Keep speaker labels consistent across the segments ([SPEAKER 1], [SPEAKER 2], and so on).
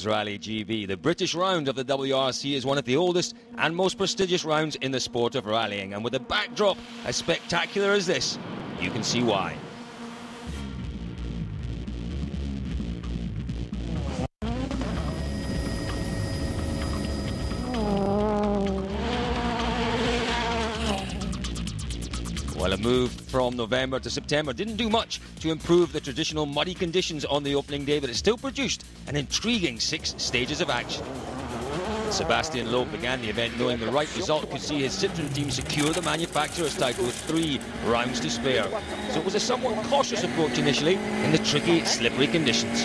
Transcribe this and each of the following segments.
[SPEAKER 1] Rally GB. The British round of the WRC is one of the oldest and most prestigious rounds in the sport of rallying, and with a backdrop as spectacular as this, you can see why. Well, a move from November to September didn't do much to improve the traditional muddy conditions on the opening day, but it still produced an intriguing 6 stages of action. Sebastian Loeb began the event knowing the right result could see his Citroën team secure the manufacturer's title with 3 rounds to spare. So it was a somewhat cautious approach initially in the tricky, slippery conditions.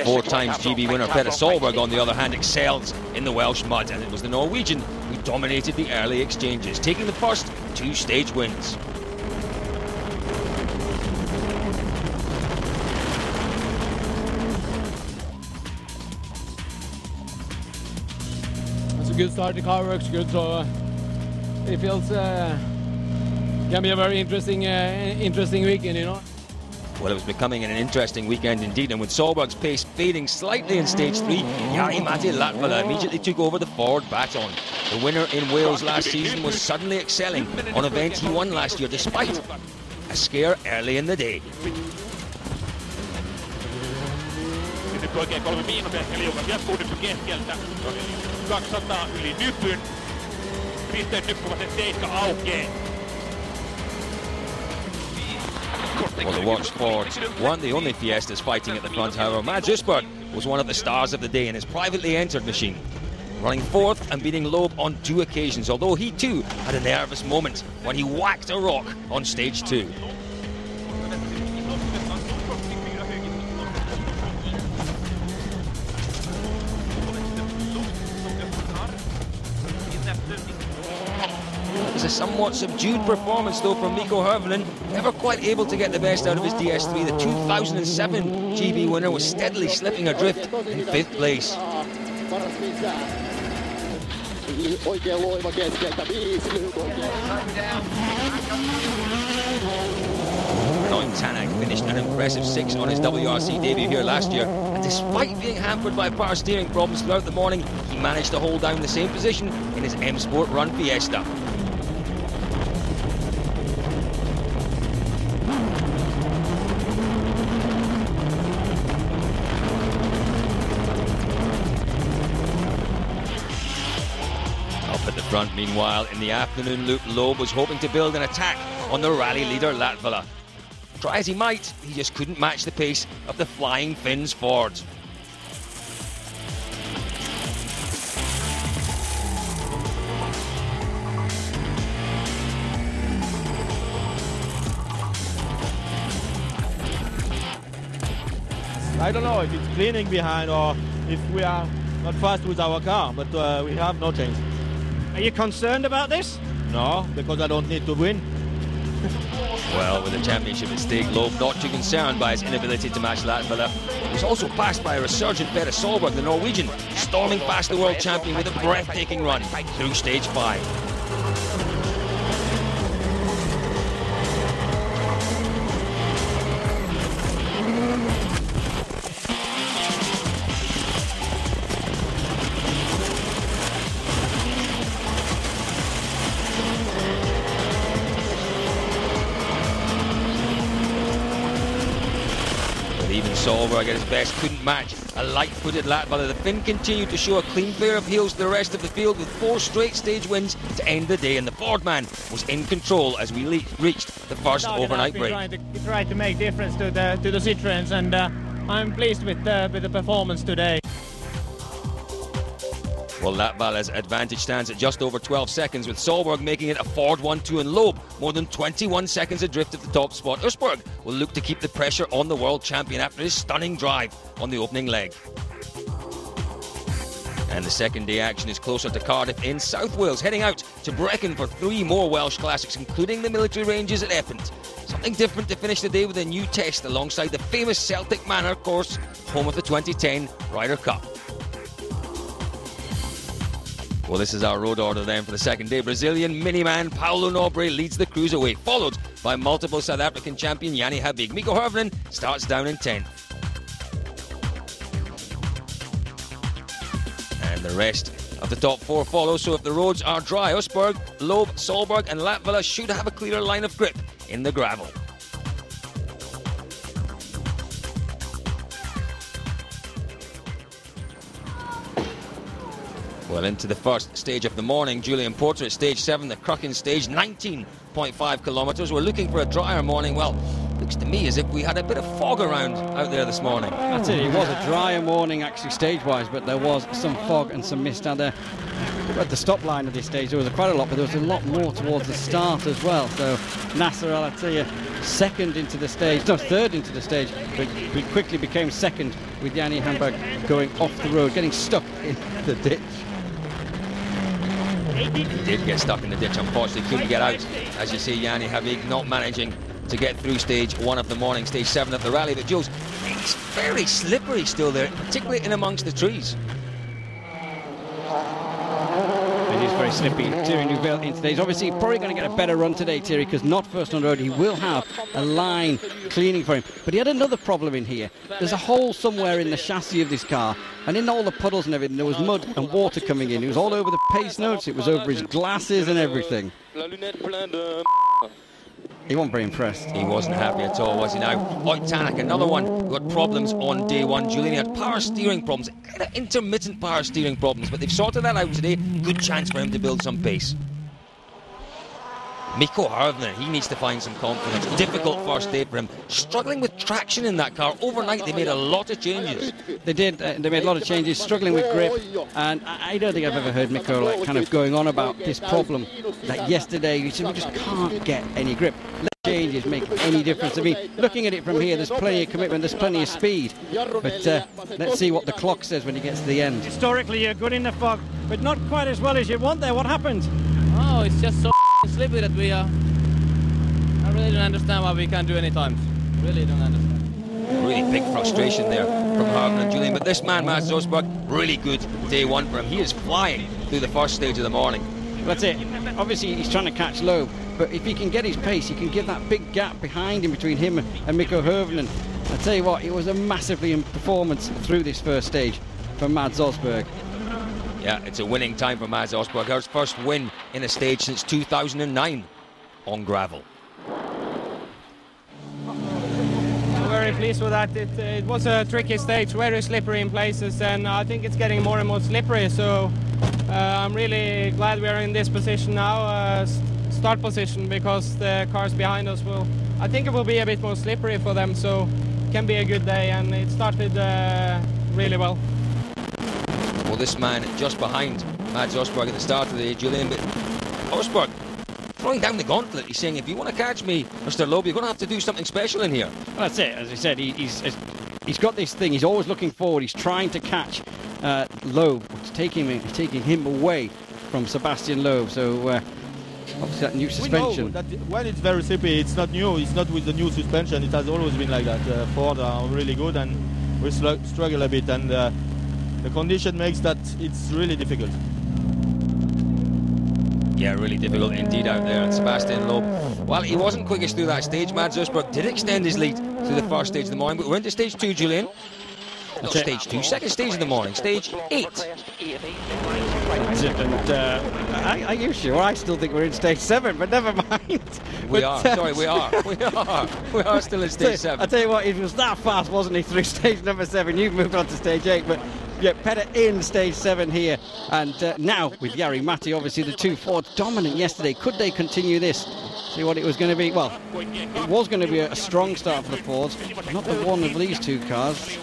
[SPEAKER 1] 4 times GB winner Peter Solberg, on the other hand, excels in the Welsh mud, and it was the Norwegian who dominated the early exchanges, taking the first 2 stage wins.
[SPEAKER 2] It's a good start, the car works good, so it feels can be a very interesting weekend, you know.
[SPEAKER 1] Well, it was becoming an interesting weekend indeed, and with Solberg's pace fading slightly in stage 3, Jari-Matti Latvala immediately took over the forward baton. The winner in Wales last season was suddenly excelling on events he won last year, despite a scare early in the day.
[SPEAKER 3] Oikein 3 miinusehkä liukas jatkuu nyppy keskeltä. 200 yli nypyn. Rinteen nyppyvasen 7 aukee.
[SPEAKER 1] Well, the Watch Fords weren't the only Fiestas fighting at the front, however. Mads Østberg was one of the stars of the day in his privately entered machine, running 4th and beating Loeb on 2 occasions, although he too had a nervous moment when he whacked a rock on stage 2. It was a somewhat subdued performance though from Mikko Hirvonen, never quite able to get the best out of his DS3. The 2007 GB winner was steadily slipping adrift in 5th place. Noin Tanak finished an impressive 6th on his WRC debut here last year, and despite being hampered by power steering problems throughout the morning, he managed to hold down the same position in his M Sport Run Fiesta. At the front, meanwhile, in the afternoon loop, Loeb was hoping to build an attack on the rally leader Latvala. Try as he might, he just couldn't match the pace of the Flying Finns Ford.
[SPEAKER 4] I don't know if it's cleaning behind or if we are not fast with our car, but we have no chance.
[SPEAKER 5] Are you concerned about this?
[SPEAKER 4] No, because I don't need to win.
[SPEAKER 1] Well, with the championship at stake, Loeb not too concerned by his inability to match Latvala. He was also passed by a resurgent Peter Solberg, the Norwegian, storming past the world champion with a breathtaking run through stage 5. Even Solberg at his best couldn't match a light-footed Latvala. The Finn continued to show a clean pair of heels to the rest of the field with 4 straight stage wins to end the day, and the Ford man was in control as we reached the first overnight break.
[SPEAKER 5] Tried to make difference to the Citroëns, and I'm pleased with the performance today.
[SPEAKER 1] Well, Latvala's advantage stands at just over 12 seconds, with Solberg making it a Ford 1-2 and Loeb more than 21 seconds adrift at the top spot. Østberg will look to keep the pressure on the world champion after his stunning drive on the opening leg. And the second day action is closer to Cardiff in South Wales, heading out to Brecon for 3 more Welsh classics, including the military ranges at Effent. Something different to finish the day with a new test alongside the famous Celtic Manor course, home of the 2010 Ryder Cup. Well, this is our road order then for the second day. Brazilian miniman Paulo Nobre leads the cruiserweight, followed by multiple South African champion Janni Habig. Mikko Hirvonen starts down in 10th. The rest of the top 4 follow, so if the roads are dry, Usberg, Loeb, Solberg and Latvala should have a clearer line of grip in the gravel. Well, into the first stage of the morning, Julian Porter at stage 7, the Crooken stage, 19.5 kilometres. We're looking for a drier morning. Well, looks to me as if we had a bit of fog around out there this morning.
[SPEAKER 6] That's it, it was a drier morning actually stage-wise, but there was some fog and some mist out there. At the stop line of this stage there was quite a lot, but there was a lot more towards the start as well. So Nasser Al-Attiyah third into the stage, but we quickly became second with Yanni Hamburg going off the road, getting stuck in the ditch.
[SPEAKER 1] He did get stuck in the ditch, unfortunately, couldn't get out. As you see, Yanni Habig not managing to get through stage 1 of the morning, stage 7 of the rally. But Jules, it's very slippery still there, particularly in amongst the trees.
[SPEAKER 6] It is very slippy. Thierry Neuville in today. He's obviously probably going to get a better run today, Thierry, because not first on the road. He will have a line cleaning for him. But he had another problem in here. There's a hole somewhere in the chassis of this car, and in all the puddles and everything, there was mud and water coming in. It was all over the pace notes. It was over his glasses and everything. He wasn't very impressed.
[SPEAKER 1] He wasn't happy at all, was he now? Ott Tanak, another one who had problems on day 1. Julian had power steering problems, kind of intermittent power steering problems, but they've sorted that out today. Good chance for him to build some pace. Mikko Hirvonen, he needs to find some confidence. Difficult first day for him. Struggling with traction in that car. Overnight they made a lot of changes.
[SPEAKER 6] They did. They made a lot of changes, struggling with grip. And I don't think I've ever heard Mikko kind of going on about this problem. Like yesterday, he said, we just can't get any grip. Let changes make any difference. I mean, looking at it from here, there's plenty of commitment, there's plenty of speed. But let's see what the clock says when he gets to the end.
[SPEAKER 7] Historically, you're good in the fog, but not quite as well as you want there. What happened?
[SPEAKER 5] Oh, it's just so slippery that we are. I really don't understand why we can't do any times. Really don't understand.
[SPEAKER 1] Really big frustration there from Hirvonen and Julian. But this man, Mads Osberg, really good day 1 for him. He is flying through the first stage of the morning.
[SPEAKER 6] That's it. Obviously, he's trying to catch Loeb, but if he can get his pace, he can give that big gap behind him between him and Mikko Hirvonen. I tell you what, it was a massively performance through this first stage for Mads Osberg.
[SPEAKER 1] Yeah, it's a winning time for Mads Osberg. His first win in a stage since 2009 on gravel.
[SPEAKER 5] Very pleased with that. It was a tricky stage, very slippery in places, and I think it's getting more and more slippery. So I'm really glad we are in this position now, start position, because the cars behind us I think it will be a bit more slippery for them. So it can be a good day, and it started really well.
[SPEAKER 1] Well, this man just behind Mads Osberg at the start of the day, Julian, but Osberg throwing down the gauntlet. He's saying, if you want to catch me, Mr. Loeb, you're going to have to do something special in here.
[SPEAKER 6] Well, that's it. As I said, he's got this thing. He's always looking forward. He's trying to catch Loeb, taking him away from Sebastian Loeb. So obviously that new suspension.
[SPEAKER 4] We know that when it's very slippery, it's not new. It's not with the new suspension. It has always been like that. Ford are really good, and we struggle a bit, and the condition makes that it's really difficult.
[SPEAKER 1] Yeah, really difficult indeed out there. And Sebastian Loeb, well, he wasn't quickest through that stage. Mads Osberg did extend his lead through the first stage of the morning, but we're into stage 2, Julian. Not stage 2, second stage of the morning, stage 8.
[SPEAKER 6] That's it, and are you sure? I still think we're in stage 7, but never mind.
[SPEAKER 1] We are still in stage 7.
[SPEAKER 6] I tell you what, it was that fast, wasn't he, through stage number 7? You've moved on to stage 8, but yeah, Petter in stage 7 here, and now with Jari Matti, obviously the two Fords dominant yesterday. Could they continue this? See what it was going to be. Well, it was going to be a strong start for the Fords, not the one of these two cars.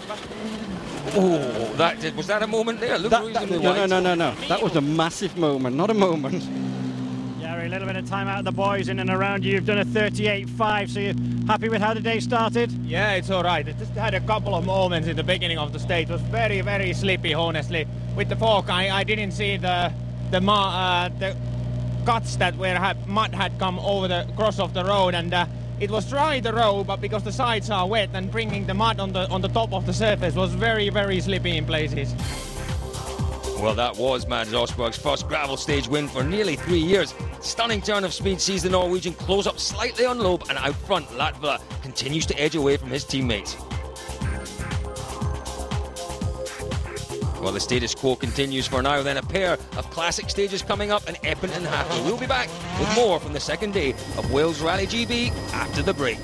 [SPEAKER 1] Oh, was that a moment there?
[SPEAKER 6] No. That was a massive moment, not a moment.
[SPEAKER 7] Yeah, a little bit of time out of the boys in and around you. You've done a 38.5, so you're happy with how the day started?
[SPEAKER 5] Yeah, it's all right. It just had a couple of moments in the beginning of the stage. It was very, very sleepy, honestly. With the fog, I didn't see the cuts that mud had come over the cross of the road, and it was dry, the road, but because the sides are wet and bringing the mud on the top of the surface was very, very slippy in places.
[SPEAKER 1] Well, that was Mads Osberg's first gravel stage win for nearly 3 years. Stunning turn of speed sees the Norwegian close up slightly on Loeb, and out front, Latvala continues to edge away from his teammates. Well, the status quo continues for now. Then a pair of classic stages coming up in Epping and Hackney. We'll be back with more from the second day of Wales Rally GB after the break.